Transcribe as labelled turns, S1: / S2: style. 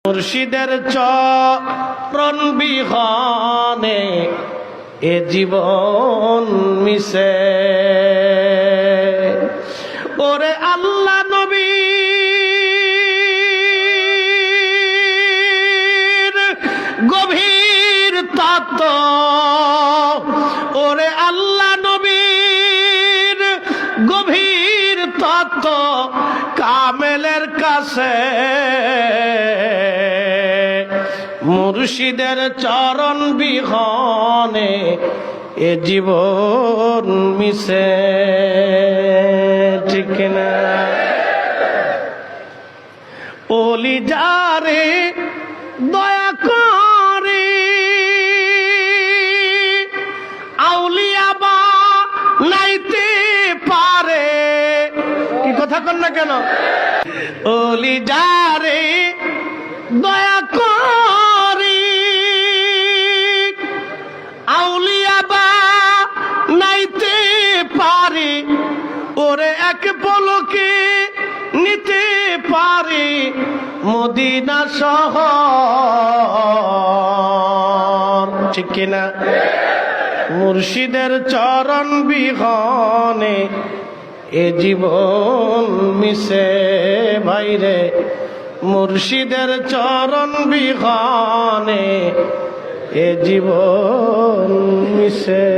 S1: মুর্শিদের চরণ বিহনে এ জীবন মিশে। ওরে আল্লাহ নবীর গভীর তত্ত্ব, ওরে আল্লাহ নবীর গভীর তত্ত্ব কামেলের কাছে মুর্শিদের চরণ বিহনে এ জীবন মিশে। ঠিক না? ওলি যারে দয়া করে আউলিয়া বা নাইতে পারে। কি কথা কন না কেন? ওলি যারে দয়া করে আউলিয়া বা নাইতে পারে, ওরে এক পলকে নিতে পারে মদিনা শহর। ঠিক কিনা? মুর্শিদের চরণ বিহনে এ জীবন মিশে। ভাইরে মুর্শিদের চরণ বিহনে এ জীবন মিশে।